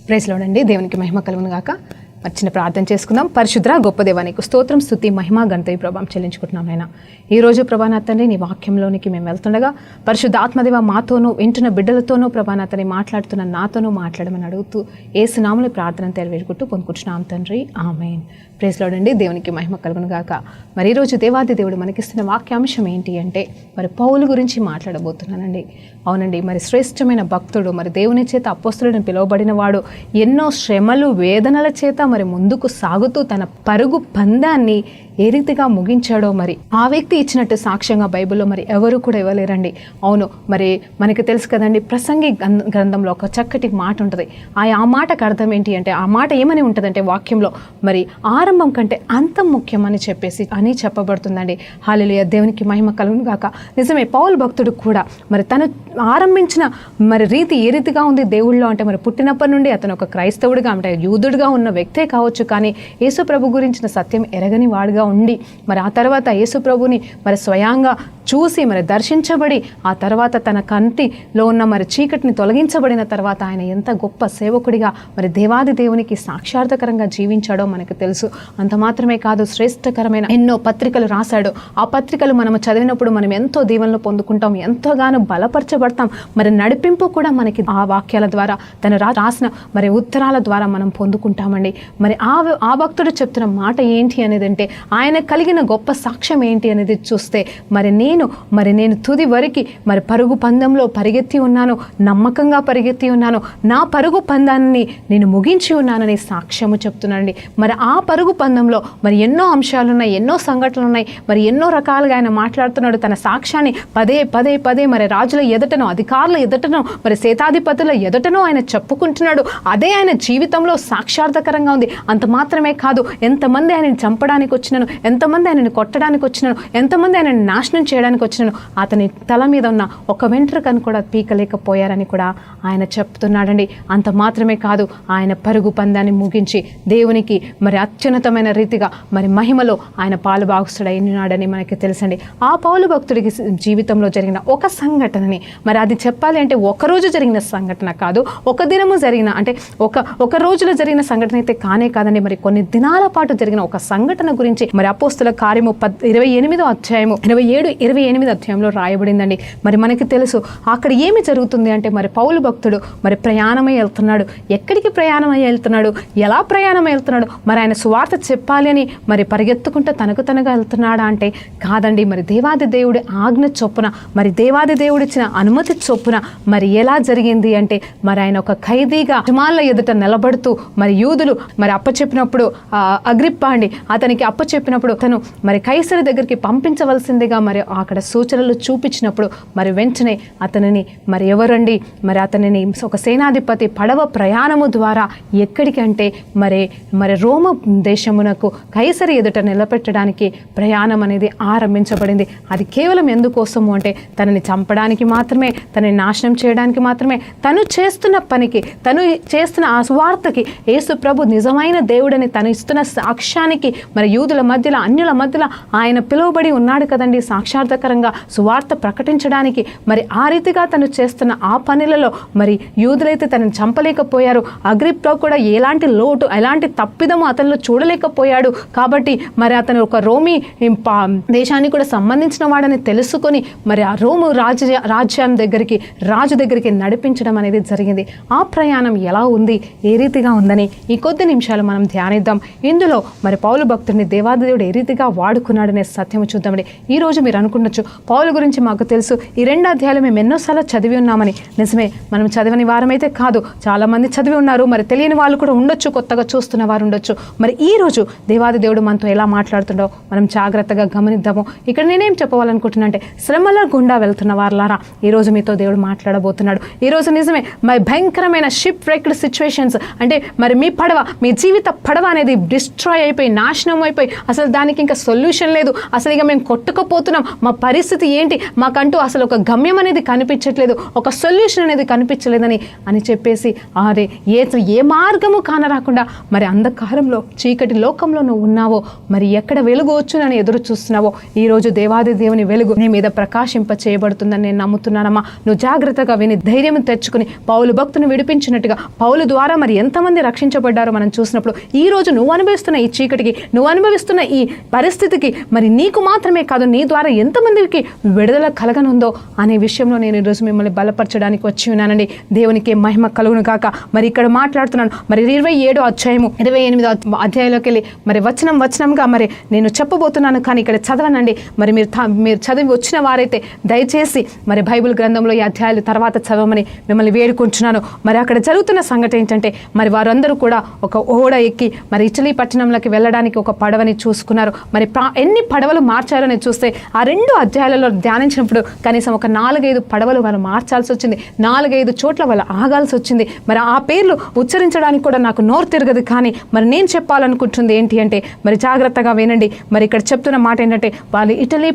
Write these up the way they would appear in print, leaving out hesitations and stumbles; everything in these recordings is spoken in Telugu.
ప్రైజ్ లార్డ్ అండి. దేవునికి మహిమ కలుగును గాక. చిన్న ప్రార్థన చేసుకుందాం. పరిశుద్ధ గొప్ప దేవానికి స్తోత్రం, స్తుతి, మహిమ, ఘనత ప్రభావం చెల్లించుకుంటున్నాం. నాయనా ఈ రోజు ప్రభా నా తండ్రి నీ వాక్యంలోనికి మేము వెళ్తుండగా పరిశుద్ధ ఆత్మదేవ మాతోనూ వింటున్న బిడ్డలతోనూ ప్రభా నా తండ్రి మాట్లాడుతున్న నాతోనూ మాట్లాడమని అడుగుతూ యేసు నామములో ప్రార్థన తెలియజేసుకుంటూ పొందుకుంటున్నాం తండ్రి, ఆమేన్. ప్రైజ్ లార్డ్ అండి. దేవునికి మహిమ కలుగును గాక. మరి ఈరోజు దేవాది దేవుడు మనకిస్తున్న వాక్యాంశం ఏంటి అంటే మరి పౌలు గురించి మాట్లాడబోతున్నానండి. అవునండి, మరి శ్రేష్టమైన భక్తుడు, మరి దేవుని చేత అపోస్తలుడని పిలువబడిన వాడు ఎన్నో శ్రమలు వేదనల చేత మరి ముందుకు సాగుతూ తన పరుగు పందాన్ని ఏ రీతిగా ముగించాడో మరి ఆ వ్యక్తి ఇచ్చినట్టు సాక్ష్యంగా బైబిల్లో మరి ఎవరు కూడా ఇవ్వలేరండి. అవును, మరి మనకి తెలుసు కదండి, ప్రసంగి గ్రంథంలో ఒక చక్కటి మాట ఉంటుంది. ఆ మాటకు అర్థం ఏంటి అంటే, ఆ మాట ఏమని ఉంటుందంటే వాక్యంలో మరి ఆరంభం కంటే అంతం ముఖ్యమని అని చెప్పబడుతుందండి. హల్లెలూయా, దేవునికి మహిమ కలుగును గాక. నిజమే, పౌలు భక్తుడు కూడా మరి తను ఆరంభించిన మరి రీతి ఏ రీతిగా ఉంది దేవుళ్ళో అంటే, మరి పుట్టినప్పటి నుండి అతను ఒక క్రైస్తవుడిగా అంటే యూదుడిగా ఉన్న వ్యక్తే కావచ్చు, కానీ యేసు ప్రభు గురించిన సత్యం ఎరగని వాడుగా ఉండి మరి ఆ తర్వాత యేసు ప్రభుని మరి స్వయంగా చూసి మరి దర్శించబడి ఆ తర్వాత తన కంటిలో ఉన్న మరి చీకటిని తొలగించబడిన తర్వాత ఆయన ఎంత గొప్ప సేవకుడిగా మరి దేవాది దేవునికి సాక్షార్థకరంగా జీవించాడో మనకు తెలుసు. అంత మాత్రమే కాదు, శ్రేష్టకరమైన ఎన్నో పత్రికలు రాశాడు. ఆ పత్రికలు మనము చదివినప్పుడు మనం ఎంతో దీవెనలు పొందుకుంటాం, ఎంతోగానో బలపరచబడతాం. మరి నడిపింపు కూడా మనకి ఆ వాక్యాల ద్వారా తను రాసిన మరి ఉత్తరాల ద్వారా మనం పొందుకుంటామండి. మరి ఆ భక్తుడు చెప్తున్న మాట ఏంటి అనేది అంటే, ఆయన కలిగిన గొప్ప సాక్ష్యం ఏంటి అనేది చూస్తే మరి నేను తుది వరకు మరి పరుగు పందెంలో పరిగెత్తి ఉన్నాను, నమ్మకంగా పరిగెత్తి ఉన్నాను, నా పరుగు పందాన్ని నేను ముగించి ఉన్నానని సాక్ష్యము చెప్తున్నానండి. మరి ఆ పరుగు పందెంలో మరి ఎన్నో అంశాలు ఉన్నాయి, ఎన్నో సంఘటనలు ఉన్నాయి, మరి ఎన్నో రకాలుగా ఆయన మాట్లాడుతున్నాడు. తన సాక్ష్యాన్ని పదే మరి రాజుల ఎదుటనో, అధికారుల ఎదుటనో, మరి సేతాధిపతుల ఎదుటనో ఆయన చెప్పుకుంటున్నాడు. అదే ఆయన జీవితంలో సాక్షార్థకరంగా ఉంది. అంత మాత్రమే కాదు, ఎంతమంది ఆయనని చంపడానికి వచ్చినాను, ఎంతమంది ఆయనని కొట్టడానికి వచ్చినాను, ఎంతమంది ఆయనని నాశనం చేయడానికి వచ్చినాను, అతని తల మీద ఉన్న ఒక వెంట్రుకను కూడా పీకలేకపోయారని కూడా ఆయన చెప్తున్నాడండి. అంత మాత్రమే కాదు, ఆయన పరుగు పందాన్ని ముగించి దేవునికి మరి అత్యున్నతమైన రీతిగా మరి మహిమలో ఆయన పాలుభాగస్తుడైనాడని మనకి తెలుసండి. ఆ పౌలు భక్తుడికి జీవితంలో జరిగిన ఒక సంఘటనని మరి అది చెప్పాలి అంటే ఒకరోజు జరిగిన సంఘటన కాదు, ఒక దినము జరిగిన అంటే ఒక రోజులో జరిగిన సంఘటన అయితే కానే కాదండి. మరి కొన్ని దినాల పాటు జరిగిన ఒక సంఘటన గురించి మరి అపోస్తుల కార్యము 28వ అధ్యాయము 27-28 అధ్యాయంలో రాయబడిందండి. మరి మనకి తెలుసు అక్కడ ఏమి జరుగుతుంది అంటే, మరి పౌలు భక్తుడు మరి ప్రయాణమై వెళ్తున్నాడు. ఎక్కడికి ప్రయాణమై వెళ్తున్నాడు, ఎలా ప్రయాణమై వెళ్తున్నాడు, మరి ఆయన సువార్త చెప్పాలి అని మరి పరిగెత్తుకుంటూ తనగా వెళ్తున్నాడా అంటే కాదండి. మరి దేవాది దేవుడి ఆజ్ఞ చొప్పున, మరి దేవాది దేవుడిచ్చిన అనుమతి చొప్పున మరి ఎలా జరిగింది అంటే, మరి ఆయన ఒక ఖైదీగా యజమానుల ఎదుట నిలబడుతూ మరి యూదులు మరి అప్పచెప్పినప్పుడు అగ్రిప్పా అండి అతనికి అప్పచెప్పినప్పుడు తను మరి కైసరు దగ్గరికి పంపించవలసిందిగా మరి అక్కడ సూచనలు చూపించినప్పుడు మరి వెంటనే అతనిని మరి ఎవరండి మరి అతనిని ఒక సేనాధిపతి పడవ ప్రయాణము ద్వారా ఎక్కడికంటే మరి రోమ దేశమునకు కైసరి ఎదుట నిలబెట్టడానికి ప్రయాణం అనేది ఆరంభించబడింది. అది కేవలం ఎందుకోసము అంటే తనని చంపడానికి మాత్రమే, తనని నాశనం చేయడానికి మాత్రమే, తను చేస్తున్న పనికి, తను చేస్తున్న ఆ సువార్తకి యేసు ప్రభు నిజమైన దేవుడని తను ఇస్తున్న సాక్ష్యానికి మరి యూదుల మధ్యలో, అన్యుల మధ్యలో ఆయన పిలువబడి ఉన్నాడు కదండి సాక్షార్థకరంగా సువార్త ప్రకటించడానికి. మరి ఆ రీతిగా తను చేస్తున్న ఆ పనులలో మరి యూదులైతే తనని చంపలేకపోయారు. అగ్రిప్పా కూడా ఎలాంటి లోటు, ఎలాంటి తప్పిదము అతనిలో చూడలేకపోయాడు. కాబట్టి మరి అతను ఒక రోమి దేశానికి కూడా సంబంధించిన వాడని తెలుసుకొని మరి ఆ రోము రాజు దగ్గరికి నడిపించడం అనేది జరిగింది. ఆ ప్రయాణం ఎలా ఉంది, ఏ రీతిగా ఉందని ఈ కొద్ది నిమిషాలు మనం ధ్యానిద్దాం. ఇందులో మరి పౌలు భక్తుడిని దేవాది దేవుడు ఏ రీతిగా వాడుకున్నాడనే సత్యము చూద్దామండి. ఈ రోజు మీరు అనుకుండొచ్చు, పౌలు గురించి మాకు తెలుసు, ఈ 2 అధ్యాయాలు మేము ఎన్నోసార్లు చదివి ఉన్నామని. నిజమే, మనం చదివని వారమైతే కాదు, చాలామంది చదివి ఉన్నారు. మరి తెలియని వాళ్ళు కూడా ఉండొచ్చు, కొత్తగా చూస్తున్న వారు ఉండొచ్చు. మరి ఈ రోజు దేవాది దేవుడు మనతో ఎలా మాట్లాడుతుండో మనం జాగ్రత్తగా గమనిద్దాము. ఇక్కడ నేనేం చెప్పవాలనుకుంటున్నా అంటే, శ్రమల గుండా వెళ్తున్న వారులారా ఈరోజు మీతో దేవుడు మాట్లాడబోతున్నాడు. ఈరోజు నిజమే మరి భయంకరమైన షిప్ రైక్డ్ సిచ్యువేషన్స్ అంటే మరి మీ జీవిత పడవ అనేది డిస్ట్రాయ్ అయిపోయి, నాశనం అయిపోయి, అసలు దానికి ఇంకా సొల్యూషన్ లేదు, అసలు ఇక మేము కొట్టుకుపోతున్నాం, మా పరిస్థితి ఏంటి, మాకంటూ అసలు ఒక గమ్యం అనేది కనిపించట్లేదు, ఒక సొల్యూషన్ అనేది కనిపించలేదని అని చెప్పేసి ఏ మార్గము కానరాకుండా మరి అంధకారంలో చీకటి లోకంలో నువ్వు ఉన్నావో, మరి ఎక్కడ వెలుగు వచ్చునని ఎదురు చూస్తున్నావో, ఈరోజు దేవాది దేవుని వెలుగు నీ మీద ప్రకాశింప చేయబడుతుందని నేను నమ్ముతున్నానమ్మా. నువ్వు జాగ్రత్తగా విని ధైర్యం తెచ్చుకుని పౌలు భక్తుని విడిపించినట్టుగా పౌలు ద్వారా మరి ఎంతమంది రక్షించబడ్డారో మనం చూసినప్పుడు ఈ రోజు నువ్వు అనుభవిస్తున్న ఈ చీకటికి, నువ్వు అనుభవిస్తున్న ఈ పరిస్థితికి మరి నీకు మాత్రమే కాదు నీ ద్వారా ఎంతమందికి విడుదల కలగనుందో అనే విషయంలో నేను ఈరోజు మిమ్మల్ని బలపరచడానికి వచ్చి ఉన్నానండి. దేవునికి మహిమ కలుగును గాక. మరి ఇక్కడ మాట్లాడుతున్నాను మరి 27వ అధ్యాయము 28వ అధ్యాయంలోకి వెళ్ళి మరి వచనంగా మరి నేను చెప్పబోతున్నాను, కానీ ఇక్కడ చదవనండి. మరి మీరు చదివి వచ్చిన వారైతే దయచేసి మరి బైబిల్ గ్రంథంలో ఈ అధ్యాయాలు తర్వాత చదవమని మిమ్మల్ని వేడుకుంటున్నాను. మరి అక్కడ జరుగుతున్న సంగతి ఏంటంటే మరి వారందరూ కూడా ఒక ఓడ ఎక్కి మరి ఇటలీ పట్టణంలోకి వెళ్ళడానికి ఒక పడవని చూసుకున్నారు. మరి ఎన్ని పడవలు మార్చారని చూస్తే ఆ 2 అధ్యాయాలలో ధ్యానించినప్పుడు కనీసం ఒక 4-5 పడవలు వాళ్ళు మార్చాల్సి వచ్చింది, 4-5 చోట్ల వాళ్ళు ఆగాల్సి వచ్చింది. మరి ఆ పేర్లు ఉచ్చరించడానికి కూడా నాకు నోరు తిరగదు. కానీ మరి నేను చెప్పాలనుకుంటుంది ఏంటి అంటే మరి జాగ్రత్తగా వినండి. మరి ఇక్కడ చెప్తున్న మాట ఏంటంటే వాళ్ళు ఇటలీ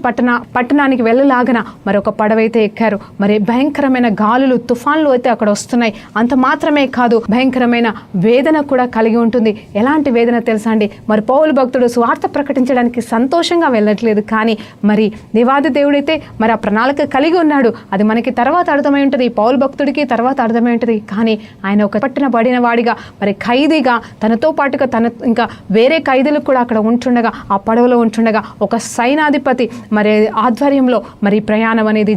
పట్టణానికి వెళ్ళలాగన మరి ఒక పడవైతే ఎక్కారు. మరి భయంకరమైన గాలులు తుఫాన్లు అయితే అక్కడ వస్తున్నాయి. అంత మాత్రమే కాదు, భయంకరమైన వేదన కూడా కలిగి ఉంటుంది. ఎలాంటి వేదన తెలుసా అండి? మరి పౌలు భక్తుడు స్వార్థ ప్రకటించడానికి సంతోషంగా వెళ్ళట్లేదు, కానీ మరి దేవాది దేవుడైతే మరి ఆ ప్రణాళిక కలిగి ఉన్నాడు. అది మనకి తర్వాత అర్థమై ఉంటుంది, పౌలు భక్తుడికి తర్వాత అర్థమై ఉంటుంది. కానీ ఆయన ఒక పట్టినబడిన వాడిగా మరి ఖైదీగా తనతో పాటుగా ఇంకా వేరే ఖైదీలు కూడా అక్కడ ఉంటుండగా ఆ పడవలో ఉంటుండగా ఒక సైనాధిపతి మరి ఆధ్వర్యంలో మరి ప్రయాణం అనేది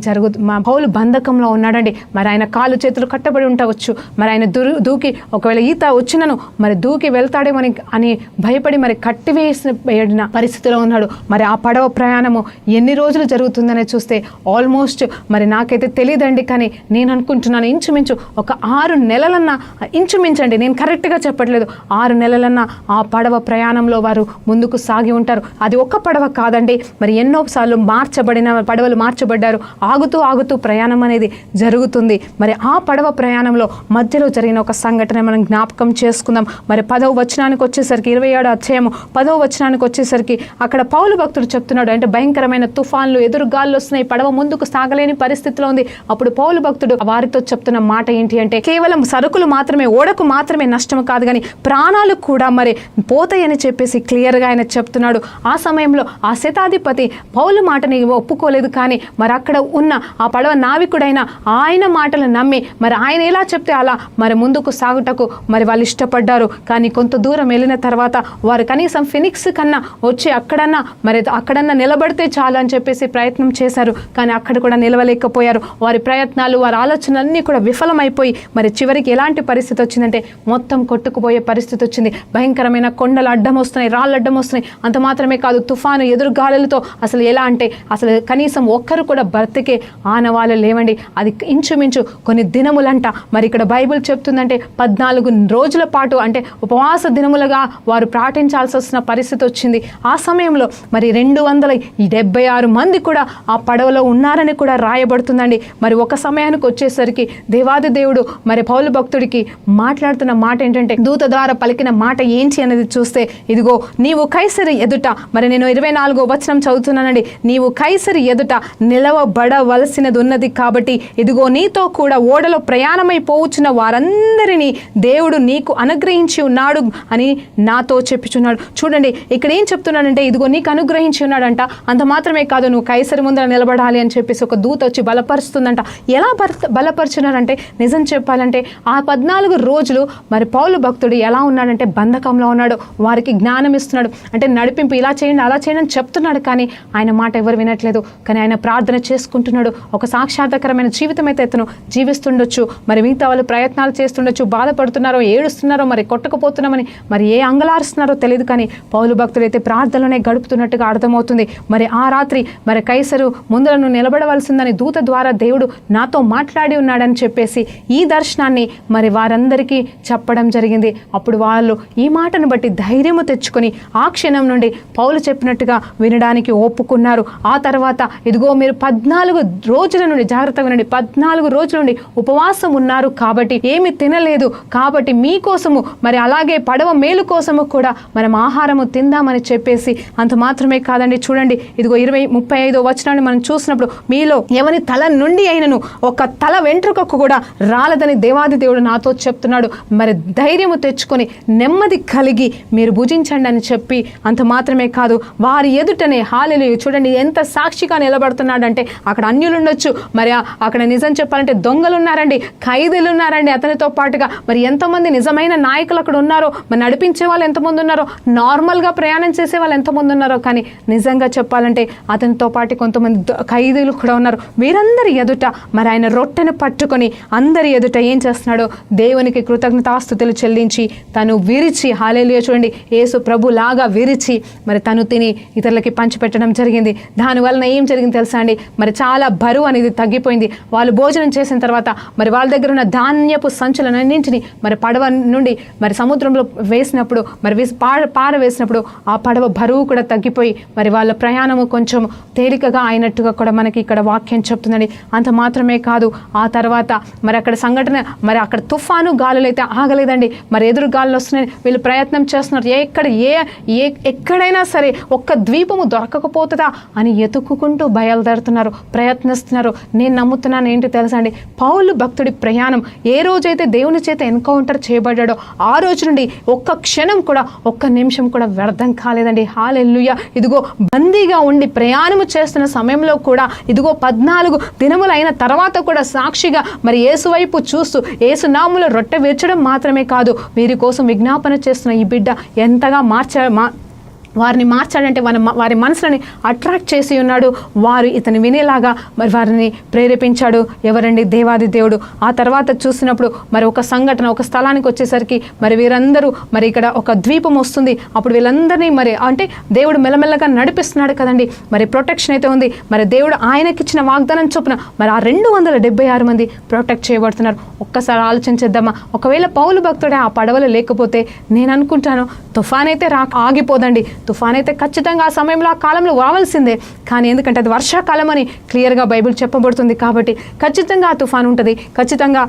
పౌలు బంధకంలో ఉన్నాడండి. మరి ఆయన కాలు చేతులు కట్టబడి ఉండవచ్చు. మరి ఆయన దూకి ఒకవేళ ఈత వచ్చినను మరి దూకి వెళ్తాడేమని అని భయపడి మరి కట్టివేసిన పరిస్థితిలో ఉన్నాడు. మరి ఆ పడవ ప్రయాణము ఎన్ని రోజులు జరుగుతుందనే చూస్తే ఆల్మోస్ట్ మరి నాకైతే తెలియదండి, కానీ నేను అనుకుంటున్నాను ఇంచుమించు ఒక 6 నెలలన్నా, ఇంచుమించండి నేను కరెక్ట్గా చెప్పట్లేదు, 6 నెలలన్నా ఆ పడవ ప్రయాణంలో వారు ముందుకు సాగి ఉంటారు. అది ఒక్క పడవ కాదండి, మరి ఎన్నోసార్లు పడవలు మార్చబడ్డారు. ఆగుతూ ప్రయాణం అనేది జరుగుతుంది. మరి ఆ పడవ ప్రయాణంలో మధ్యలో జరిగిన ఒక సంఘటన మనం జ్ఞాపకం చేసుకుందాం. మరి 10వ వచనానికి వచ్చేసరికి 27వ అధ్యాయము 10వ వచనానికి వచ్చేసరికి అక్కడ పౌలు భక్తుడు చెప్తున్నాడు, అంటే భయంకరమైన తుఫాన్లు, ఎదురు గాళ్ళు వస్తున్నాయి, పడవ ముందుకు సాగలేని పరిస్థితిలో ఉంది. అప్పుడు పౌలు భక్తుడు వారితో చెప్తున్న మాట ఏంటి అంటే కేవలం సరుకులు మాత్రమే, ఓడకు మాత్రమే నష్టం కాదు కానీ ప్రాణాలు కూడా మరి పోతాయని చెప్పేసి క్లియర్గా ఆయన చెప్తున్నాడు. ఆ సమయంలో ఆ శతాధిపతి పౌలు మాటని ఒప్పుకోలేదు, కానీ మరి అక్కడ ఉన్న ఆ పడవ నావికుడైన ఆయన మాటలు నమ్మి మరి ఆయన ఎలా చెప్తే అలా మరి ముందుకు సాగుటకు మరి వాళ్ళు ఇష్టపడ్డారు. కానీ కొంత దూరం వెళ్ళిన తర్వాత వారు కనీసం ఫినిక్స్ కన్నా వచ్చి అక్కడన్నా నిలబడితే చాలు అని చెప్పేసి ప్రయత్నం చేశారు. కానీ అక్కడ కూడా నిలవలేకపోయారు. వారి ప్రయత్నాలు, వారి ఆలోచనలన్నీ కూడా విఫలమైపోయి మరి చివరికి ఎలాంటి పరిస్థితి వచ్చిందంటే మొత్తం కొట్టుకుపోయే పరిస్థితి వచ్చింది. భయంకరమైన కొండలు అడ్డం వస్తున్నాయి, రాళ్ళు అడ్డం వస్తున్నాయి. అంత మాత్రమే కాదు, తుఫాను ఎదురు గాలులతో అసలు ఎలా అంటే అసలు కనీసం ఒక్కరు కూడా బ్రతికే ఆనవాళ్ళు లేవండి. అది ఇంచుమించు కొన్ని దినములంట. మరి ఇక్కడ బైబిల్ చెప్తుందంటే 14 రోజుల పాటు అంటే ఉపవాస దినములుగా వారు పాటించాల్సి వస్తున్న పరిస్థితి వచ్చింది. ఆ సమయంలో మరి 276 మంది కూడా ఆ పడవలో ఉన్నారని కూడా రాయబడుతుందండి. మరి ఒక సమయానికి వచ్చేసరికి దేవాది దేవుడు మరి పౌలు భక్తుడికి మాట్లాడుతున్న మాట ఏంటంటే దూత ద్వారా పలికిన మాట ఏంటి అనేది చూస్తే, ఇదిగో నీవు కైసరి ఎదుట, మరి నేను 24వ వచనం చదువుతున్నానండి, నీవు కైసరి ఎదుట నిలవబడవలసినది ఉన్నది కాబట్టి ఇదిగో నీతో కూడా ఓడలో ప్రయాణమై పోవచ్చున్న వారందరినీ దేవుడు నీకు అనుగ్రహించి ఉన్నాడు అని నాతో చెప్పుచున్నాడు. చూడండి ఇక్కడ ఏం చెప్తున్నాడంటే ఇదిగో నీకు అనుగ్రహించి ఉన్నాడంట. అంత మాత్రమే కాదు, నువ్వు కైసరి ముందర నిలబడాలి అని చెప్పేసి ఒక దూత వచ్చి బలపరుస్తుందంట. ఎలా బలపరుచున్నారంటే నిజం చెప్పాలంటే ఆ 14 రోజులు మరి పౌలు భక్తుడు ఎలా ఉన్నాడంటే బంధకంలో ఉన్నాడు. వారికి జ్ఞానం ఇస్తున్నాడు, అంటే నడిపింపు, ఇలా చేయండి అలా చేయండి అని చెప్తున్నాడు. కానీ ఆయన మాట ఎవరు వినట్లేదు. కానీ ఆయన ప్రార్థన చేసుకుంటున్నాడు. ఒక సాక్షాత్కరమైన జీవితం అయితే అతను జీవిస్తుండొచ్చు. మరి మిగతా వాళ్ళు ప్రయత్నాలు చేస్తుండొచ్చు, బాధపడుతున్నారో, ఏడుస్తున్నారో, మరి కొట్టకపోతున్నామని మరి ఏ అంగలారుస్తున్నారో తెలియదు. కానీ పౌలు భక్తుడు అయితే ప్రార్థనలోనే గడుపుతున్నట్టుగా అర్థమవుతుంది. మరి ఆ రాత్రి మరి కైసరు ముందరను నిలబడవలసిందని దూత ద్వారా దేవుడు నాతో మాట్లాడి ఉన్నాడని చెప్పేసి ఈ దర్శనాన్ని మరి వారందరికీ చెప్పడం జరిగింది. అప్పుడు వాళ్ళు ఈ మాటను బట్టి ధైర్యము తెచ్చుకొని ఆ క్షణం నుండి పౌలు చెప్పినట్టుగా వినడానికి ఒప్పుకున్నారు. ఆ తర్వాత ఇదిగో మీరు 14 రోజుల నుండి, జాగ్రత్తగా వినండి, 14 రోజుల నుండి ఉపవాసం ఉన్నారు కాబట్టి ఏమి తినలేదు. కాబట్టి మీకోసము మరి అలాగే పడవ మేలు కోసము కూడా మనం ఆహారము తిందామని చెప్పేసి అంత మాత్రమే కాదండి. చూడండి ఇదిగో 30 35వ వచనాన్ని మనం చూసినప్పుడు మీలో ఎవరి తల నుండి అయినను ఒక తల వెంట్రుకకు కూడా రాలదని దేవాది దేవుడు నాతో చెప్తున్నాడు. మరి ధైర్యము తెచ్చుకొని నెమ్మది కలిగి మీరు భుజించండి అని చెప్పి అంత మాత్రమే కాదు, వారి ఎదుటనే హల్లెలూయా చూడండి ఎంత సాక్షిగా నిలబడుతున్నాడంటే అక్కడ అన్యులు ఉండొచ్చు, మరి అక్కడ నిజం చెప్పాలంటే దొంగలు ఉన్నారండి, ఖైదీలు ఉన్నారండి అతనితో పాటుగా. మరి ఎంతమంది నిజమైన నాయకులు అక్కడ ఉన్నారో, మరి నడిపించే వాళ్ళు ఎంతమంది ఉన్నారో, నార్మల్గా ప్రయాణం చేసే వాళ్ళు ఎంతమంది ఉన్నారో, కానీ నిజంగా చెప్పాలంటే అతనితో పాటు కొంతమంది ఖైదీలు కూడా ఉన్నారు. వీరందరి ఎదుట మరి ఆయన రొట్టెను పట్టుకొని అందరి ఎదుట ఏం చేస్తున్నాడో దేవునికి కృతజ్ఞతాస్తుతులు చెల్లించి తను విరిచి హల్లెలూయా చూడండి యేసు ప్రభు లాగా విరిచి మరి తను తిని ఇతరులకి పంచిపెట్టడం జరిగింది. దానివలన ఏం జరిగింది తెలుసా అండి, మరి చాలా బరువు అనేది తగ్గిపోయింది. వాళ్ళు భోజనం చేసిన తర్వాత మరి వాళ్ళ దగ్గర ఉన్న ధాన్యపు సంచులన్నింటినీ మరి పడవ నుండి మరి సముద్రంలో వేసినప్పుడు మరి పారవేసినప్పుడు ఆ పడవ బరువు కూడా తగ్గిపోయి మరి వాళ్ళ ప్రయాణము కొంచెం తేలికగా అయినట్టుగా కూడా మనకి ఇక్కడ వాక్యం చెప్తుందండి. అంత మాత్రమే కాదు, ఆ తర్వాత మరి అక్కడ సంఘటన మరి అక్కడ తుఫాను గాలులు అయితే ఆగలేదండి. మరి ఎదురు గాలులు వస్తున్నాయి, వీళ్ళు ప్రయత్నం చేస్తున్నారు ఎక్కడైనా సరే ఒక్క ద్వీపము దొరకకపోతుందా అని ఎతుక్కుంటూ బయలుదేరుతున్నారు, ప్రయత్నిస్తున్నారు. నేను నమ్ముతున్నాను ఏంటి తెలుసా అండి, పౌలు భక్తుడి ప్రయాణం ఏ రోజైతే దేవుని చేత ఎన్కౌంటర్ చేయబడ్డాడో ఆ రోజు నుండి ఒక్క క్షణం కూడా ఒక్క నిమిషం కూడా వ్యర్థం కాలేదండి. హల్లెలూయా. ఇదిగో బందీగా ఉండి ప్రయాణము చేస్తున్న సమయంలో కూడా ఇదిగో 14 దినములు అయిన తర్వాత కూడా సాక్షిగా మరి యేసు వైపు చూస్తూ యేసు నామములో రొట్టె విరచడం మాత్రమే కాదు, వీరి కోసం విజ్ఞాపన చేస్తున్న ఈ బిడ్డ ఎంతగా వారిని మార్చాడంటే వారి మనసులని అట్రాక్ట్ చేసి ఉన్నాడు. వారు ఇతను వినేలాగా మరి వారిని ప్రేరేపించాడు. ఎవరండి? దేవాది దేవుడు. ఆ తర్వాత చూసినప్పుడు మరి ఒక సంఘటన, ఒక స్థలానికి వచ్చేసరికి మరి వీరందరూ మరి ఇక్కడ ఒక ద్వీపం వస్తుంది. అప్పుడు వీళ్ళందరినీ మరి అంటే దేవుడు మెల్లమెల్లగా నడిపిస్తున్నాడు కదండి, మరి ప్రొటెక్షన్ అయితే ఉంది. మరి దేవుడు ఆయనకిచ్చిన వాగ్దానం చొప్పున మరి ఆ 276 మంది ప్రొటెక్ట్ చేయబడుతున్నారు. ఒక్కసారి ఆలోచించేద్దామా, ఒకవేళ పౌలు భక్తుడే ఆ పడవలు లేకపోతే నేను అనుకుంటాను తుఫాన్ అయితే ఆగిపోదండి. తుఫాన్ అయితే ఖచ్చితంగా ఆ సమయంలో ఆ కాలంలో రావాల్సిందే, కానీ ఎందుకంటే అది వర్షాకాలం అని క్లియర్గా బైబిల్ చెప్పబడుతుంది కాబట్టి ఖచ్చితంగా ఆ తుఫాన్ ఉంటుంది. ఖచ్చితంగా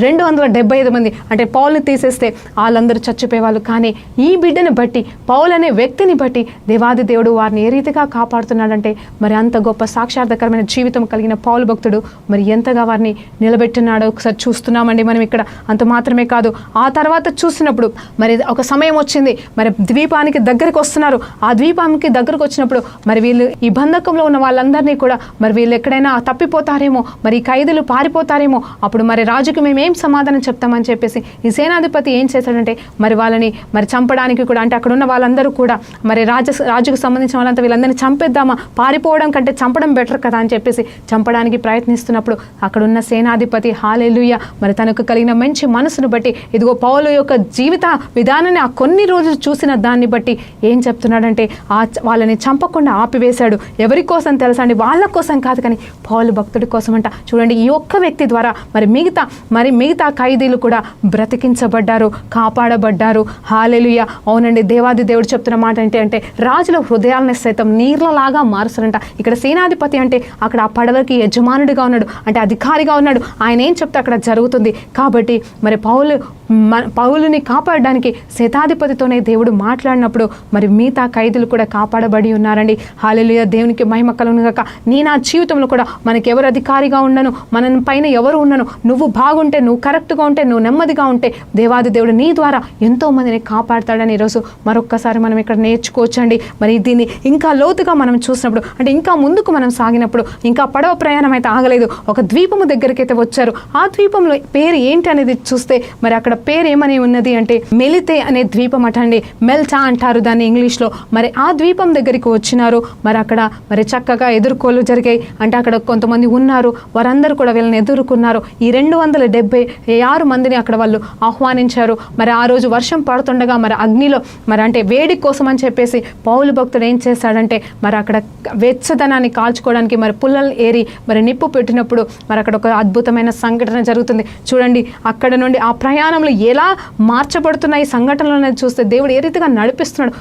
275 మంది అంటే పౌల్ని తీసేస్తే వాళ్ళందరూ చచ్చిపోయేవాళ్ళు. కానీ ఈ బిడ్డని బట్టి, పౌలు అనే వ్యక్తిని బట్టి దేవాది దేవుడు వారిని ఏ రీతిగా కాపాడుతున్నాడంటే మరి అంత గొప్ప సాక్షార్థకరమైన జీవితం కలిగిన పౌలు భక్తుడు మరి ఎంతగా వారిని నిలబెట్టున్నాడో ఒకసారి చూస్తున్నామండి మనం ఇక్కడ. అంత మాత్రమే కాదు, ఆ తర్వాత చూసినప్పుడు మరి ఒక సమయం వచ్చింది, మరి ద్వీపానికి దగ్గరికి వస్తున్నారు. ఆ ద్వీపానికి దగ్గరకు వచ్చినప్పుడు మరి వీళ్ళు ఈ బంధకంలో ఉన్న వాళ్ళందరినీ కూడా మరి వీళ్ళు ఎక్కడైనా తప్పిపోతారేమో, మరి ఖైదీలు పారిపోతారేమో, అప్పుడు మరి రాజుకి మేమేం సమాధానం చెప్తామని చెప్పేసి ఈ సేనాధిపతి ఏం చేశాడంటే మరి వాళ్ళని మరి చంపడానికి కూడా, అంటే అక్కడ ఉన్న వాళ్ళందరూ కూడా మరి రాజుకు సంబంధించిన వాళ్ళంతా వీళ్ళందరినీ చంపేద్దామా, పారిపోవడం కంటే చంపడం బెటర్ కదా అని చెప్పేసి చంపడానికి ప్రయత్నిస్తున్నప్పుడు అక్కడున్న సేనాధిపతి హల్లెలూయా మరి తనకు కలిగిన మంచి మనసును బట్టి ఇదిగో పౌలు యొక్క జీవిత విధానాన్ని ఆ కొన్ని రోజులు చూసిన దాన్ని బట్టి ఏం చెప్తున్నాడంటే వాళ్ళని చంపకుండా ఆపివేశాడు. ఎవరి కోసం తెలుసా అండి? వాళ్ళ కోసం కాదు, కానీ పౌలు భక్తుడి కోసం అంట. చూడండి, ఈ ఒక్క వ్యక్తి ద్వారా మరి మిగతా ఖైదీలు కూడా బ్రతికించబడ్డారు, కాపాడబడ్డారు. హల్లెలూయా. అవునండి, దేవాది దేవుడు చెప్తున్న మాట అంటే రాజుల హృదయాలను సైతం నీళ్ళలాగా మారుస్తారంట. ఇక్కడ సేనాధిపతి అంటే అక్కడ ఆ పడవకి యజమానుడిగా ఉన్నాడు, అంటే అధికారిగా ఉన్నాడు. ఆయన ఏం చెప్తే అక్కడ జరుగుతుంది. కాబట్టి మరి పౌలుని కాపాడడానికి శతాధిపతితోనే దేవుడు మాట్లాడినప్పుడు మరి మిగతా ఖైదీలు కూడా కాపాడబడి ఉన్నారండి. హల్లెలూయా. దేవునికి మహిమ కలుగును గాక. నీ నా జీవితంలో కూడా మనకి ఎవరు అధికారిగా ఉండను, మన పైన ఎవరు ఉండను, నువ్వు బాగుంటే, నువ్వు కరెక్ట్గా ఉంటే, నువ్వు నెమ్మదిగా ఉంటే దేవాది దేవుడు నీ ద్వారా ఎంతో మందిని కాపాడతాడని ఈరోజు మరొక్కసారి మనం ఇక్కడ నేర్చుకోవచ్చండి. మరి దీన్ని ఇంకా లోతుగా మనం చూసినప్పుడు, అంటే ఇంకా ముందుకు మనం సాగినప్పుడు, ఇంకా పడవ ప్రయాణం అయితే ఆగలేదు, ఒక ద్వీపము దగ్గరికి అయితే వచ్చారు. ఆ ద్వీపంలో పేరు ఏంటి అనేది చూస్తే మరి అక్కడ పేరు ఏమని ఉన్నది అంటే మెలితే అనే ద్వీపం అటండి, మెల్టా అంటారు దాన్ని ఇంగ్లీష్లో. మరి ఆ ద్వీపం దగ్గరికి వచ్చినారు. మరి అక్కడ మరి చక్కగా ఎదుర్కోలు జరిగాయి. అంటే అక్కడ కొంతమంది ఉన్నారు, వారందరూ కూడా వీళ్ళని ఎదుర్కొన్నారు. ఈ 276 మందిని అక్కడ వాళ్ళు ఆహ్వానించారు. మరి ఆ రోజు వర్షం పడుతుండగా మరి అగ్నిలో మరి అంటే వేడి కోసం అని చెప్పేసి పౌలు భక్తుడు ఏం చేశాడంటే మరి అక్కడ వెచ్చదనాన్ని కాల్చుకోవడానికి మరి పుల్లలు ఏరి మరి నిప్పు పెట్టినప్పుడు మరి అక్కడ ఒక అద్భుతమైన సంఘటన జరుగుతుంది. చూడండి, అక్కడ నుండి ఆ ప్రయాణంలో ఎలా మార్చబడుతున్న ఈ సంఘటనలు చూస్తే దేవుడు ఏ రీతిగా నడిపిస్తున్నాడు.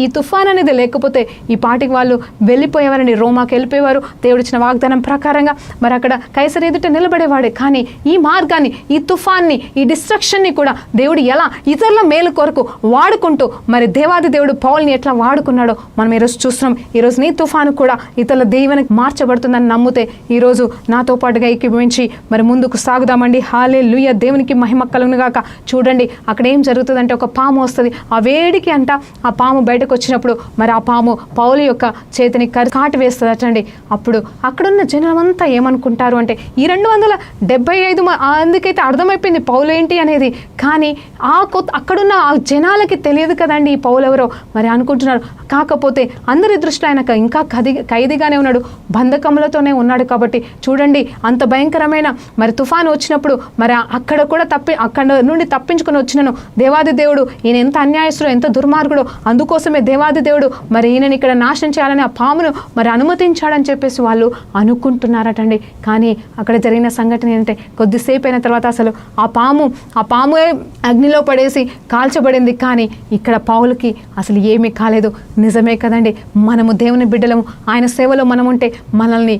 ఈ తుఫాన్ అనేది లేకపోతే ఈ పాటికి వాళ్ళు వెళ్ళిపోయేవారండి, రోమాకి వెళ్ళిపోయేవారు. దేవుడిచ్చిన వాగ్దానం ప్రకారంగా మరి అక్కడ కైసరు ఎదుట నిలబడేవాడే. కానీ ఈ మార్గాన్ని, ఈ తుఫాన్ని, ఈ డిస్ట్రక్షన్ని కూడా దేవుడు ఎలా ఇతరుల మేలు కొరకు వాడుకుంటూ మరి దేవాది దేవుడు పౌల్ని ఎట్లా వాడుకున్నాడో మనం ఈరోజు చూస్తున్నాం. ఈరోజు నీ తుఫాను కూడా ఇతరుల దీవెనకి మార్చబడుతుందని నమ్మితే ఈరోజు నాతో పాటుగా ఏకీభవించి మరి ముందుకు సాగుదామండి. హల్లెలూయా, దేవునికి మహిమ కలుగును గాక. చూడండి అక్కడ ఏం జరుగుతుందంటే ఒక పాము వస్తుంది. ఆ వేడికి అంట ఆ పాము బయటకు వచ్చినప్పుడు మరి ఆ పాము పౌలు యొక్క చేతిని కాటి వేస్తుంది అటండి. అప్పుడు అక్కడున్న జనమంతా ఏమనుకుంటారు అంటే ఈ 275 అందుకైతే అర్థమైపోయింది పౌలు ఏంటి అనేది. కానీ అక్కడున్న ఆ జనాలకి తెలియదు కదండి ఈ పౌలు ఎవరో మరి అనుకుంటున్నారు. కాకపోతే అందరి దృష్టిలో ఆయన ఇంకా ఖైదీగానే ఉన్నాడు, బంధకములతోనే ఉన్నాడు. కాబట్టి చూడండి అంత భయంకరమైన మరి తుఫాను వచ్చినప్పుడు మరి అక్కడ కూడా అక్కడ నుండి తప్పించుకుని వచ్చినను దేవాది దేవుడు ఈయన ఎంత అన్యాయస్తుడు, ఎంత దుర్మార్గుడు, అందుకోసమే దేవాది దేవుడు మరి ఈయనని ఇక్కడ నాశనం చేయాలని ఆ పామును మరి అనుమతించాడని చెప్పేసి వాళ్ళు అనుకుంటున్నారటండి. కానీ అక్కడ జరిగిన సంఘటన ఏంటంటే కొద్దిసేపు అయిన తర్వాత అసలు ఆ పాము అగ్నిలో పడేసి కాల్చబడింది. కానీ ఇక్కడ పౌలుకి అసలు ఏమీ కాలేదు. నిజమే కదండి, మనము దేవుని బిడ్డలము, ఆయన సేవలో మనం ఉంటే మనల్ని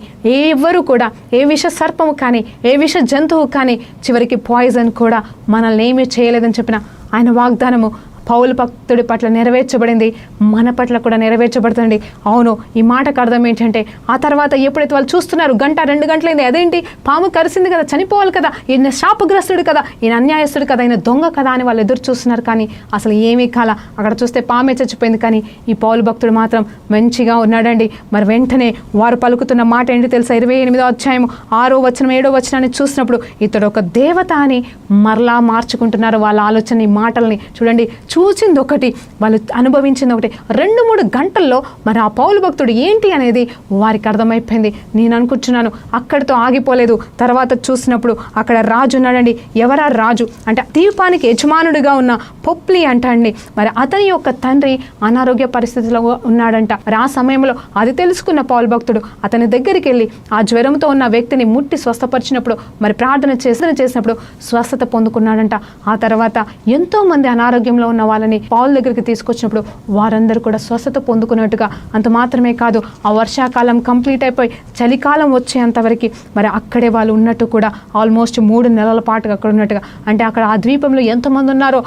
ఎవరు కూడా ఏ విష సర్పము కానీ ఏ విష జంతువు కానీ చివరికి పాయిజన్ కూడా మనల్ని ఏమీ చేయలేదని చెప్పిన ఆయన వాగ్దానము పౌలు భక్తుడి పట్ల నెరవేర్చబడింది, మన పట్ల కూడా నెరవేర్చబడుతుంది. అవును, ఈ మాటకు అర్థం ఏంటంటే ఆ తర్వాత ఎప్పుడైతే వాళ్ళు చూస్తున్నారు 1-2 గంటలైంది, అదేంటి పాము కరిసింది కదా, చనిపోవాలి కదా, ఈయన శాపగ్రస్తుడు కదా, ఈయన అన్యాయస్తుడు కదా, ఈయన దొంగ కదా అని వాళ్ళు ఎదురు చూస్తున్నారు. కానీ అసలు ఏమీ కాల, అక్కడ చూస్తే పామే చచ్చిపోయింది. కానీ ఈ పౌలు భక్తుడు మాత్రం మంచిగా ఉన్నాడండి. మరి వెంటనే వారు పలుకుతున్న మాట ఏంటి తెలుసా? 28వ అధ్యాయం 6వ వచనం 7వ వచనాన్ని చూసినప్పుడు ఇతడు ఒక దేవత అని మరలా మార్చుకుంటున్నారు వాళ్ళ ఆలోచన. ఈ మాటల్ని చూడండి, చూసింది ఒకటి, వాళ్ళు అనుభవించింది ఒకటి. 2-3 గంటల్లో మరి ఆ పౌలు భక్తుడు ఏంటి అనేది వారికి అర్థమైపోయింది. నేను అనుకుంటున్నాను అక్కడితో ఆగిపోలేదు. తర్వాత చూసినప్పుడు అక్కడ రాజు ఉన్నాడండి. ఎవరా రాజు అంటే దీపానికి యజమానుడిగా ఉన్న పొప్లి అంటండి. మరి అతని యొక్క తండ్రి అనారోగ్య పరిస్థితిలో ఉన్నాడంట. మరి ఆ సమయంలో అది తెలుసుకున్న పౌలు భక్తుడు అతని దగ్గరికి వెళ్ళి ఆ జ్వరంతో ఉన్న వ్యక్తిని ముట్టి స్వస్థపరిచినప్పుడు మరి ప్రార్థన చేసినప్పుడు స్వస్థత పొందుకున్నాడంట. ఆ తర్వాత ఎంతో మంది అనారోగ్యంలో ఉన్న వాళ్ళని పౌలు దగ్గరికి తీసుకొచ్చినప్పుడు వారందరూ కూడా స్వస్థత పొందుకున్నట్టుగా. అంత మాత్రమే కాదు, ఆ వర్షాకాలం కంప్లీట్ అయిపోయి చలికాలం వచ్చేంతవరకు మరి అక్కడే వాళ్ళు ఉన్నట్టు కూడా ఆల్మోస్ట్ 3 నెలల పాటుగా అక్కడ ఉన్నట్టుగా. అంటే అక్కడ ఆ ద్వీపంలో ఎంతమంది ఉన్నారో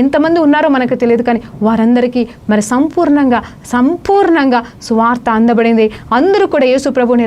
ఎంతమంది ఉన్నారో మనకు తెలియదు. కానీ వారందరికీ మరి సంపూర్ణంగా సువార్త అందబడింది. అందరూ కూడా యేసు ప్రభుని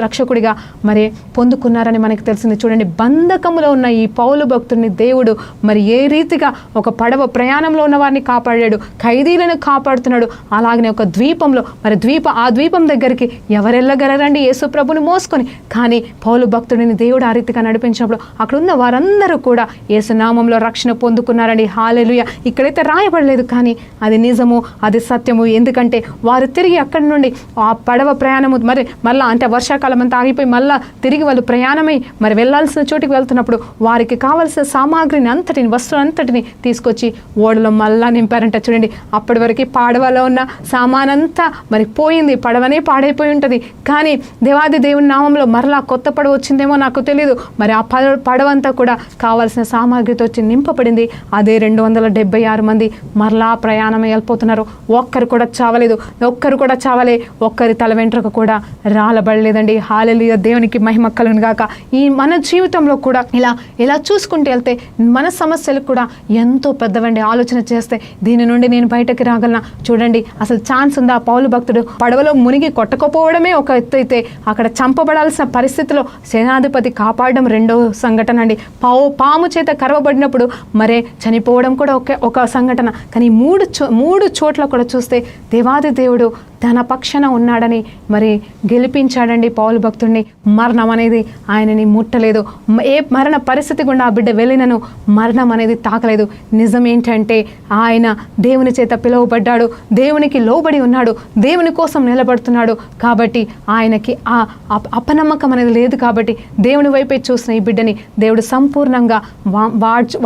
రక్షకుడిగా మరి పొందుకున్నారని మనకు తెలిసింది. చూడండి, బంధకములో ఉన్న ఈ పౌలు భక్తుడిని దేవుడు మరి ఏ రీతిగా ఒక పడవ ప్రయాణంలో ఉన్న వారిని కాపాడాడు, ఖైదీలను కాపాడుతున్నాడు. అలాగనే ఒక ద్వీపంలో మరి ఆ ద్వీపం దగ్గరికి ఎవరెళ్ళగలరండి యేసు ప్రభుని మోసుకొని? కానీ పౌలు భక్తుడిని దేవుడు ఆ రీతిగా నడిపించినప్పుడు అక్కడ ఉన్న వారందరూ కూడా యేసు నామంలో రక్షణ పొందుకున్నారండి. హల్లెలూయా. ఇక్కడైతే రాయబడలేదు, కానీ అది నిజము, అది సత్యము. ఎందుకంటే వారు తిరిగి అక్కడి నుండి ఆ పడవ ప్రయాణము మళ్ళా అంటే వర్షాకాలం అంతా ఆగిపోయి మళ్ళా తిరిగి వాళ్ళు ప్రయాణమై మరి వెళ్ళాల్సిన చోటికి వెళ్తున్నప్పుడు వారికి కావాల్సిన సామాగ్రిని అంతటిని, వస్తువులు అంతటిని తీసుకొచ్చి ఓడలో మళ్ళా నింపారంట. చూడండి, అప్పటి వరకు పడవలో ఉన్న సామానంతా మరి పోయింది, పడవనే పాడైపోయి ఉంటుంది. కానీ దేవాది దేవుని నామంలో మరలా కొత్త పడవ వచ్చిందేమో నాకు తెలియదు. మరి ఆ పడవంతా కూడా కావాల్సిన సామాగ్రితో వచ్చి నింపబడింది. అదే 276 మంది మరలా ప్రయాణం వెళ్ళిపోతున్నారు. ఒక్కరు కూడా చావలేదు, ఒక్కరి తల వెంట్రుక కూడా రాలబడలేదండి. హల్లెలూయా, దేవునికి మహిమ కలుగును గాక. ఈ మన జీవితంలో కూడా ఇలా చూసుకుంటూ వెళ్తే మన సమస్యలు కూడా ఎంతో పెద్దవండి. ఆలోచన చేస్తే దీని నుండి నేను బయటకి రాగలనా? చూడండి, అసలు ఛాన్స్ ఉందా? పౌలు భక్తుడు పడవలో మునిగి కొట్టకపోవడమే ఒక ఎత్తు అయితే అక్కడ చంపబడాల్సిన పరిస్థితిలో సేనాధిపతి కాపాడడం రెండో సంఘటన అండి. పాము చేత కరవబడినప్పుడు మరే చనిపోవడం కూడా ఒక సంఘటన. కానీ మూడు చోట్ల కూడా చూస్తే దేవాది దేవుడు తన పక్షాన ఉన్నాడని మరి గెలిపించాడండి పౌలు భక్తుడిని. మరణం అనేది ఆయనని ముట్టలేదు. ఏ మరణ పరిస్థితి గుండా ఆ బిడ్డ వెళ్ళినను మరణం అనేది తాకలేదు. నిజం ఏంటంటే ఆయన దేవుని చేత పిలువబడ్డాడు, దేవునికి లోబడి ఉన్నాడు, దేవుని కోసం నిలబడుతున్నాడు. కాబట్టి ఆయనకి ఆ అపనమ్మకం అనేది లేదు. కాబట్టి దేవుని వైపే చూసిన ఈ బిడ్డని దేవుడు సంపూర్ణంగా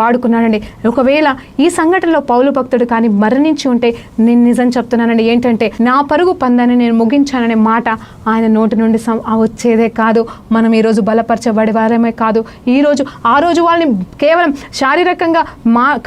వాడుకున్నాడండి. ఒకవేళ ఈ సంఘటనలో పౌలు భక్తుడు కానీ మరణించి ఉంటే నేను నిజం చెప్తున్నానండి, ఏంటంటే నా పరువు పరుగు పందాన్ని నేను ముగించాననే మాట ఆయన నోటి నుండి వచ్చేదే కాదు. మనం ఈరోజు బలపరచబడే వారమే కాదు, ఈరోజు ఆ రోజు వాళ్ళని కేవలం శారీరకంగా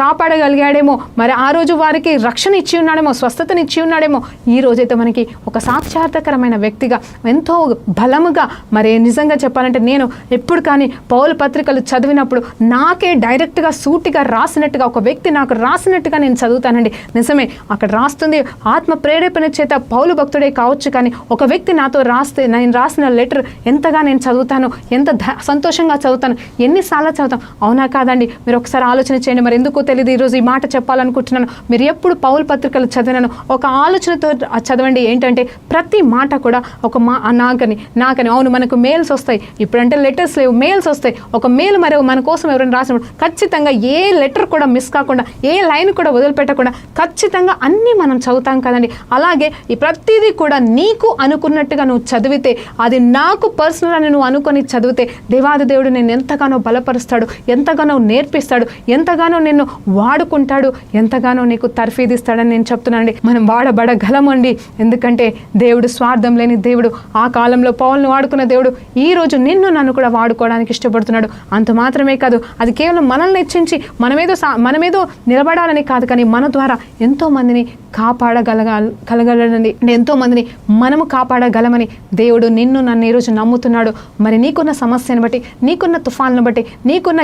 కాపాడగలిగాడేమో, మరి ఆ రోజు వారికి రక్షణ ఇచ్చి ఉన్నాడేమో, స్వస్థతని ఇచ్చి ఉన్నాడేమో, ఈ రోజైతే మనకి ఒక సాక్షాత్కరమైన వ్యక్తిగా ఎంతో బలముగా, మరి నిజంగా చెప్పాలంటే నేను ఎప్పుడు కానీ పౌలు పత్రికలు చదివినప్పుడు నాకే డైరెక్ట్గా సూటిగా రాసినట్టుగా, ఒక వ్యక్తి నాకు రాసినట్టుగా నేను చదువుతానండి. నిజమే, అక్కడ రాస్తుంది ఆత్మ ప్రేరేపణ చేత పౌలు భక్తుడే కావచ్చు, కానీ ఒక వ్యక్తి నాతో రాస్తే నేను రాసిన లెటర్ ఎంతగా నేను చదువుతాను, ఎంత సంతోషంగా చదువుతాను, ఎన్నిసార్లు చదువుతాను. అవునా కాదండి? మీరు ఒకసారి ఆలోచన చేయండి. మరి ఎందుకో తెలియదు ఈరోజు ఈ మాట చెప్పాలనుకుంటున్నాను. మీరు ఎప్పుడు పౌలు పత్రికలు చదివినాను ఒక ఆలోచనతో చదవండి. ఏంటంటే ప్రతి మాట కూడా ఒక నాకని అవును మనకు మెయిల్స్ వస్తాయి, ఇప్పుడంటే లెటర్స్ లేవు, మెయిల్స్ వస్తాయి. ఒక మెయిల్ మరి మన కోసం ఎవరైనా రాసినప్పుడు ఖచ్చితంగా ఏ లెటర్ కూడా మిస్ కాకుండా, ఏ లైన్ కూడా వదిలిపెట్టకుండా ఖచ్చితంగా అన్నీ మనం చదువుతాం కదండి. అలాగే ఈ ప్రతిదీ కూడా నీకు అనుకున్నట్టుగా నువ్వు చదివితే, అది నాకు పర్సనల్ అని నువ్వు అనుకొని చదివితే, దేవాది దేవుడు నేను ఎంతగానో బలపరుస్తాడు, ఎంతగానో నేర్పిస్తాడు, ఎంతగానో నిన్ను వాడుకుంటాడు, ఎంతగానో నీకు తర్ఫీదిస్తాడని నేను చెప్తున్నానండి. మనం వాడబడగలమండి. ఎందుకంటే దేవుడు స్వార్థం లేని దేవుడు. ఆ కాలంలో పౌలును వాడుకున్న దేవుడు ఈ రోజు నిన్ను నన్ను కూడా వాడుకోవడానికి ఇష్టపడుతున్నాడు. అంత మాత్రమే కాదు, అది కేవలం మనల్ని హెచ్చించి మనమేదో నిలబడాలని కాదు, కానీ మన ద్వారా ఎంతో మందిని కాపాడగలగలండి. ఎంతో మందిని మనము కాపాడగలమని దేవుడు నిన్ను నన్ను ఈరోజు నమ్ముతున్నాడు. మరి నీకున్న సమస్యను బట్టి, నీకున్న తుఫాన్లను బట్టి, నీకున్న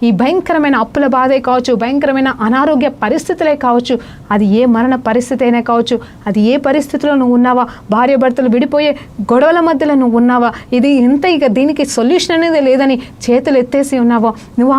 ఈ భయంకరమైన అప్పుల బాధే కావచ్చు, భయంకరమైన అనారోగ్య పరిస్థితులే కావచ్చు, అది ఏ మరణ పరిస్థితి అయినా కావచ్చు, అది ఏ పరిస్థితిలో నువ్వు ఉన్నావా, భార్య భర్తలు విడిపోయే గొడవల మధ్యలో నువ్వు ఉన్నావా, ఇది ఇంత ఇక దీనికి సొల్యూషన్ అనేది లేదని చేతులు ఎత్తేసి ఉన్నావా, నువ్వు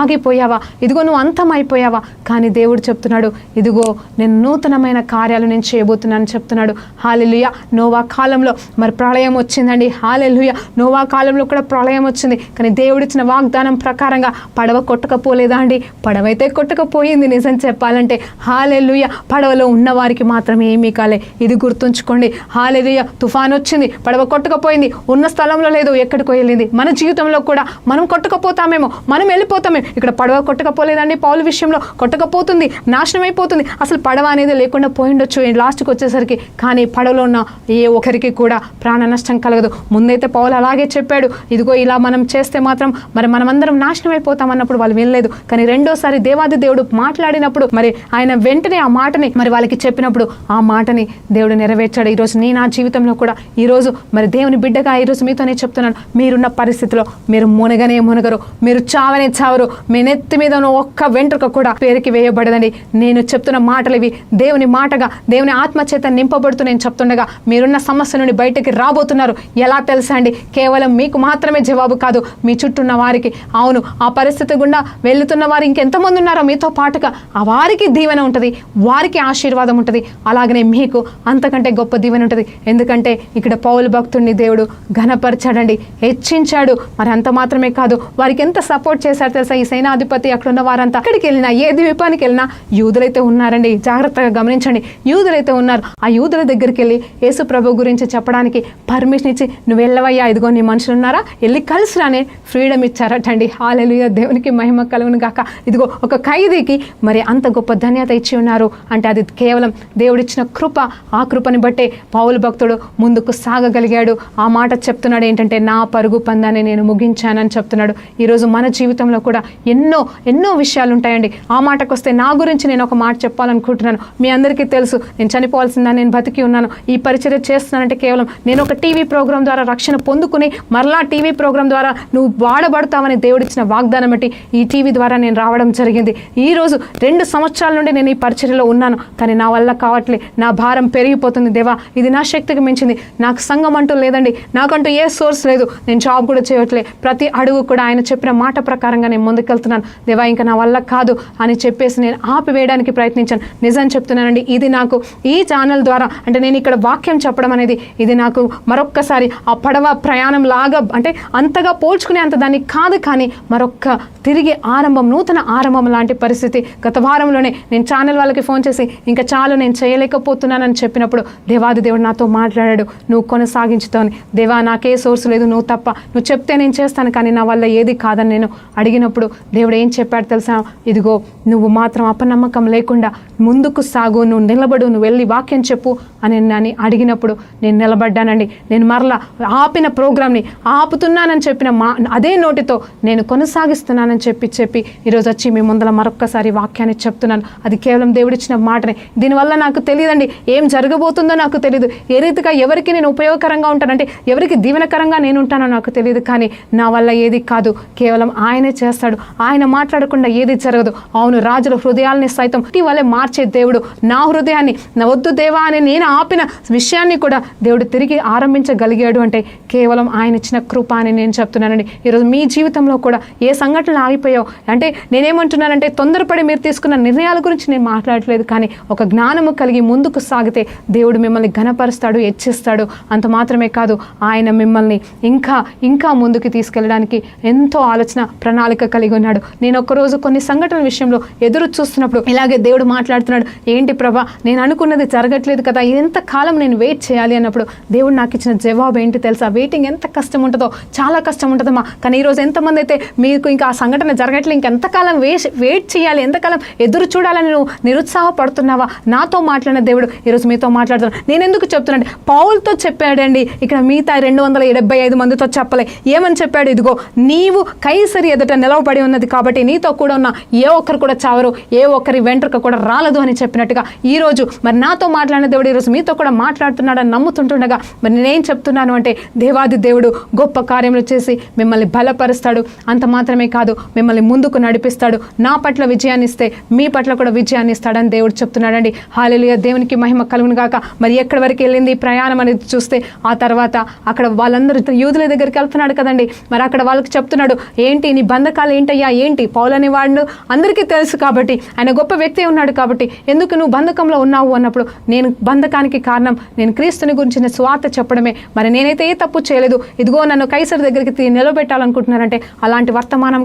ఆగిపోయావా, ఇదిగో నువ్వు అంతమైపోయావా. కానీ దేవుడు చెప్తున్నాడు, ఇదిగో నేను నూతనమైన కార్యాలు నేను చేయబోతున్నాను చెప్తున్నాడు. హల్లెలూయా. నోవా కాలంలో మరి ప్రళయం వచ్చిందండి. హల్లెలూయా. నోవా కాలంలో కూడా ప్రళయం వచ్చింది, కానీ దేవుడిచ్చిన వాగ్దానం ప్రకారంగా పడవ కొట్టకపోలేదా అండి? పడవైతే కొట్టకపోయింది. నిజం చెప్పాలంటే హల్లెలూయా. పడవలో ఉన్న వారికి మాత్రమే ఏమీ కాలే, ఇది గుర్తుంచుకోండి. హల్లెలూయా. తుఫాన్ వచ్చింది, పడవ కొట్టకపోయింది, ఉన్న స్థలంలో లేదు, ఎక్కడికో వెళ్ళింది. మన జీవితంలో కూడా మనం కొట్టకపోతామేమో, మనం వెళ్ళిపోతామేమో. ఇక్కడ పడవ కొట్టకపోలేదండి, పౌలు విషయంలో కొట్టకపోతుంది, నాశనం అయిపోతుంది, అసలు పడవ అనేది లేకుండా పోయిండొచ్చు లాస్ట్కి వచ్చేసరికి. కానీ పడవలో ఉన్న ఏ ఒక్కరికి కూడా ప్రాణ నష్టం కలగదు. ముందైతే పౌలు అలాగే చెప్పాడు, ఇదిగో ఇలా మనం చేస్తే మాత్రం మరి మనమందరం నాశనం అయిపోతాం అన్నప్పుడు వాళ్ళు వినలేదు. కానీ రెండోసారి దేవాది దేవుడు మాట్లాడినప్పుడు మరి ఆయన వెంటనే ఆ మాటని మరి వాళ్ళకి చెప్పినప్పుడు ఆ మాటని దేవుడు నెరవేర్చాడు. ఈరోజు నా జీవితంలో కూడా ఈరోజు మరి దేవుని బిడ్డగా ఈరోజు మీతోనే చెప్తున్నాను, మీరున్న పరిస్థితిలో మీరు మునగనే మునగరు, మీరు చావనే చావరు, మీ నెత్తి మీద ఒక్క వెంట్రుక కూడా పేరుకి వేయబడదండి. నేను చెప్తున్న మాటలు ఇవి దేవుని మాటగా, దేవుని ఆత్మచేత నింపబడుతూ నేను చెప్తుండగా మీరున్న సమస్య నుండి బయటకి రాబోతున్నారు. ఎలా తెలుసా అండి? కేవలం మీకు మాత్రమే జవాబు కాదు, మీ చుట్టూ ఉన్న వారికి. అవును, ఆ పరిస్థితి గుండా వెళ్తున్న వారు ఇంకెంతమంది ఉన్నారో మీతో పాటుగా, ఆ వారికి దీవెన ఉంటుంది, వారికి ఆశీర్వాదం ఉంటుంది. అలాగనే మీకు అంతకంటే గొప్ప దీవెన ఉంటుంది. ఎందుకంటే ఇక్కడ పౌలు భక్తుడిని దేవుడు ఘనపరిచాడండి, హెచ్చించాడు. మరి అంత మాత్రమే కాదు, వారికి ఎంత సపోర్ట్ చేశారు తెలుసా? ఈ సేనాధిపతి అక్కడ ఉన్న వారంతా, అక్కడికి వెళ్ళినా ఏ ద్వీపానికి వెళ్ళినా యూదులైతే ఉన్నారండి. జాగ్రత్తగా గమనించండి, యూదులైతే ఉన్నారు. ఆ యూదుల దగ్గరికి వెళ్ళి యేసు ప్రభు గురించి చెప్పడానికి పర్మిషన్ ఇచ్చి, నువ్వు వెళ్ళవయ్యా, ఇదిగో నీ మనుషులు ఉన్నారా, వెళ్ళి కలిసిరానే ఫ్రీడమ్ ఇచ్చారటండి. హల్లెలూయా. దేవునికి మహిమ కలుగును గాక. ఇదిగో ఒక ఖైదీకి మరి అంత గొప్ప ధన్యత ఇచ్చి ఉన్నారు అంటే అది కేవలం దేవుడిచ్చిన కృప. ఆ కృపని బట్టే పౌలు భక్తుడు ముందుకు సాగగలిగాడు. ఆ మాట చెప్తున్నాడు ఏంటంటే, నా పరుగు పందాన్ని నేను ముగించానని చెప్తున్నాడు. ఈరోజు మన జీవితంలో కూడా ఎన్నో విషయాలు ఉంటాయండి. ఆ మాటకు వస్తే నా గురించి నేను ఒక మాట చెప్పాలనుకుంటున్నాను. మీ అందరికీ తెలుసు, నేను చనిపోవాల్సిందా, నేను బతికి ఉన్నాను. ఈ పరిచర్య చేస్తున్నానంటే కేవలం నేను ఒక టీవీ ప్రోగ్రాం ద్వారా రక్షణ పొందుకుని మరలా టీవీ ప్రోగ్రాం ద్వారా నువ్వు వాడబడతావని దేవుడిచ్చిన వాగ్దానం బట్టి ఈ టీవీ ద్వారా నేను రావడం జరిగింది. ఈరోజు 2 సంవత్సరాల నుండి నేను ఈ పరిచర్యలో ఉన్నాను, కానీ నా వల్ల కావట్లే, నా భారం పెరిగిపోతుంది. దేవా, ఇది నా శక్తికి మించింది, నాకు సంఘం అంటూ లేదండి, నాకంటూ ఏ సోర్స్ లేదు, నేను జాబ్ కూడా చేయట్లే, ప్రతి అడుగు కూడా ఆయన చెప్పిన మాట ప్రకారంగా నేను ముందుకెళ్తున్నాను. దేవా, ఇంకా నా వల్ల కాదు అని చెప్పేసి నేను ఆపివేయడానికి ప్రయత్నించాను. నిజం చెప్తున్నానండి, ఇది నాకు ఈ ఛానల్ ద్వారా, అంటే నేను ఇక్కడ వాక్యం చెప్పడం అనేది ఇది నాకు మరొక్కసారి ఆ పడవ ప్రయాణం లాగా, అంటే అంతగా పోల్చుకునే అంత దాన్ని కాదు, కానీ మరొక్క తిరిగి ఆరంభం, నూతన ఆరంభం లాంటి పరిస్థితి. గత వారంలోనే నేను ఛానల్ వాళ్ళకి ఫోన్ చేసి ఇంకా చాలు నేను చేయలేకపోతున్నానని చెప్పినప్పుడు దేవాది దేవుడు నాతో మాట్లాడాడు, నువ్వు కొనసాగించుతావని. దేవా, నాకే సోర్స్ లేదు, నువ్వు తప్ప, నువ్వు చెప్తే నేను చేస్తాను, కానీ నా వల్ల ఏది కాదని నేను అడిగినప్పుడు దేవుడు ఏం చెప్పాడు తెలుసా? ఇదిగో నువ్వు మాత్రం అపనమ్మకం లేకుండా ముందుకు సాగు, నువ్వు నిలబడు, నువ్వు వెళ్ళి వాక్యం చెప్పు, అని అడిగినప్పుడు నేను నిలబడ్డానండి. నేను మరలా ఆపిన ప్రోగ్రామ్ని ఆపుతున్నానని చెప్పిన అదే నోటితో నేను కొనసాగిస్తున్నానని చెప్పి ఈరోజు వచ్చి మీ ముందర మరొక్కసారి వాక్యాన్ని చెప్తున్నాను. అది కేవలం దేవుడిచ్చిన మాటనే. దీనివల్ల నాకు తెలియదండి ఏం జరగబోతుందో నాకు తెలియదు, ఏ రీతిగా ఎవరికి నేను ఉపయోగకరంగా ఉంటానంటే ఎవరికి దీవెనకరంగా నేను ఉంటానో నాకు తెలియదు. కానీ నా వల్ల ఏది కాదు, కేవలం ఆయనే చేస్తాడు. ఆయన మాట్లాడకుండా ఏది జరగదు. అవును, రాజుల హృదయాల్ని సైతం ఇటీవలే మార్చే దేవుడు నా హృదయాన్ని నా వద్దు దేవా అని నేను ఆపిన విషయాన్ని కూడా దేవుడు తిరిగి ఆరంభించగలిగాడు అంటే కేవలం ఆయన ఇచ్చిన కృప అని నేను చెప్తున్నానండి. ఈరోజు మీ జీవితంలో కూడా ఏ సంఘటనలు ఆగిపోయావు అంటే నేనేమంటున్నానంటే తొందరపడి మీరు తీసుకున్న నిర్ణయాల గురించి నేను మాట్లాడట్లేదు. కానీ ఒక జ్ఞానము కలిగి ముందుకు సాగితే దేవుడు మిమ్మల్ని ఘనపరుస్తాడు, హెచ్చిస్తాడు. అంత మాత్రమే కాదు, ఆయన మిమ్మల్ని ఇంకా ఇంకా ముందుకు తీసుకెళ్ళడానికి ఎంతో ఆలోచన ప్రణాళిక కలిగి ఉన్నాడు. నేను ఒకరోజు కొన్ని సంఘటనల విషయంలో ఎదురు చూస్తున్నప్పుడు ఇలాగే దేవుడు మాట్లాడుతున్నాడు, ఏంటి ప్రభా నేను అనుకున్నది జరగట్లేదు కదా, ఎంతకాలం నేను వెయిట్ చేయాలి అన్నప్పుడు దేవుడు నాకు ఇచ్చిన జవాబు ఏంటి తెలుసా? వెయిటింగ్ ఎంత కష్టం ఉంటుందో, చాలా కష్టం ఉంటుందమ్మా. కానీ ఈరోజు ఎంతమంది అయితే మీకు ఇంకా ఆ సంఘటన జరగట్లేదు, ఇంకెంతకాలం వెయిట్ చేయాలి, ఎంతకాలం ఎదురు చూడాలని నువ్వు నిరుత్సాహపడుతున్నావా? నాతో మాట్లాడిన దేవుడు ఈరోజు మీతో మాట్లాడుతున్నాడు. నేను ఎందుకు చెప్తున్నాను, పౌలుతో చెప్పాడండి. ఇక్కడ మిగతా 275 మందితో చెప్పలే. ఏమని చెప్పాడు? ఇదిగో నీవు కైసరి ఎదుట నిలవబడి ఉన్నది కాబట్టి నీతో కూడా ఉన్న ఏ ఒక్కరు కూడా చావరు, ఏ ఒక్కరి వెంట్రుక కూడా రాలదు అని చెప్పినట్టుగా ఈరోజు మరి నాతో మాట్లాడిన దేవుడు ఈరోజు మీతో కూడా మాట్లాడుతున్నాడని నమ్ముతుంటుండగా మరి నేనేం చెప్తున్నాను అంటే దేవాది దేవుడు గొప్ప కార్యములు చేసి మిమ్మల్ని బలపరుస్తాడు. అంత మాత్రమే కాదు, మిమ్మల్ని ముందుకు నడిపిస్తాడు. నా పట్ల విజయాన్ని ఇస్తే మీ పట్ల కూడా విజయాన్ని ఇస్తాడని దేవుడు చెప్తున్నాడండి. హల్లెలూయా, దేవునికి మహిమ కలుగును గాక. మరి ఎక్కడి వరకు వెళ్ళింది ప్రయాణం అనేది చూస్తే ఆ తర్వాత అక్కడ వాళ్ళందరూ యూదుల దగ్గరికి వెళ్తున్నాడు కదండి. మరి అక్కడ వాళ్ళకి చెప్తున్నాడు, ఏంటి నీ బంధకాలు ఏంటయ్యా, ఏంటి పౌలు అనే వాడు అందరికీ తెలుసు కాబట్టి ఆయన గొప్ప వ్యక్తి ఉన్నాడు కాబట్టి ఎందుకు నువ్వు బంధకంలో ఉన్నావు అన్నప్పుడు నేను బంధకానికి కారణం నేను క్రీస్తుని గురించిన స్వార్థ చెప్పడమే. మరి నేనైతే ఏ తప్పు చేయలేదు, ఇదిగో నన్ను కైసర్ దగ్గరికి నిలబెట్టాలనుకుంటున్నారంటే అలాంటి వర్తమానం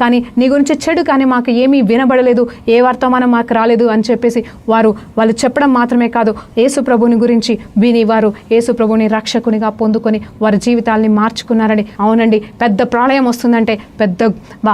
కానీ నీ గురించి చెడు కానీ మాకు ఏమీ వినబడలేదు, ఏ వర్తమానం మాకు రాలేదు అని చెప్పేసి వాళ్ళు చెప్పడం మాత్రమే కాదు, యేసు ప్రభుని గురించి విని వారు యేసు ప్రభుని రక్షకునిగా పొందుకొని వారి జీవితాల్ని మార్చుకున్నారని. అవునండి, పెద్ద ప్రళయం వస్తుందంటే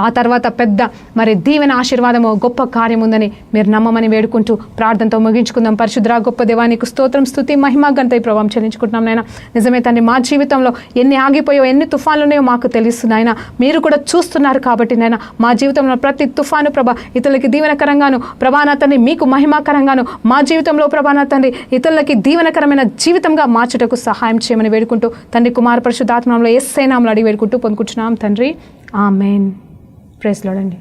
ఆ తర్వాత పెద్ద మరి దీవెన ఆశీర్వాదము గొప్ప కార్యం ఉందని మీరు నమ్మమని వేడుకుంటూ ప్రార్థనతో ముగించుకుందాం. పరిశుద్ధ గొప్ప దేవానికి స్తోత్రం, స్తుతి, మహిమ, ఘనత ప్రభావం చెల్లించుకుంటున్నాం నాయన. నిజమే తండ్రి, మా జీవితంలో ఎన్ని ఆగిపోయో ఎన్ని తుఫాన్లు ఉన్నాయో మాకు తెలుస్తుంది ఆయన. మీరు కూడా చూస్తున్నారు కాబట్టి నాయన మా జీవితంలో ప్రతి తుఫాను ప్రభా ఇతరులకి దీవెనకరంగాను, ప్రభా నా తండ్రి మీకు మహిమాకరంగాను మా జీవితంలో ప్రభా నా తండ్రి ఇతరులకి దీవెనకరమైన జీవితంగా మార్చుటకు సహాయం చేయమని వేడుకుంటూ తండ్రి కుమార పరిశుద్ధాత్మలో యేసు నామములో అడిగి వేడుకుంటూ పొందుకుంటున్నాం తండ్రి, ఆమేన్. ప్రైజ్ లార్డ్ అండి.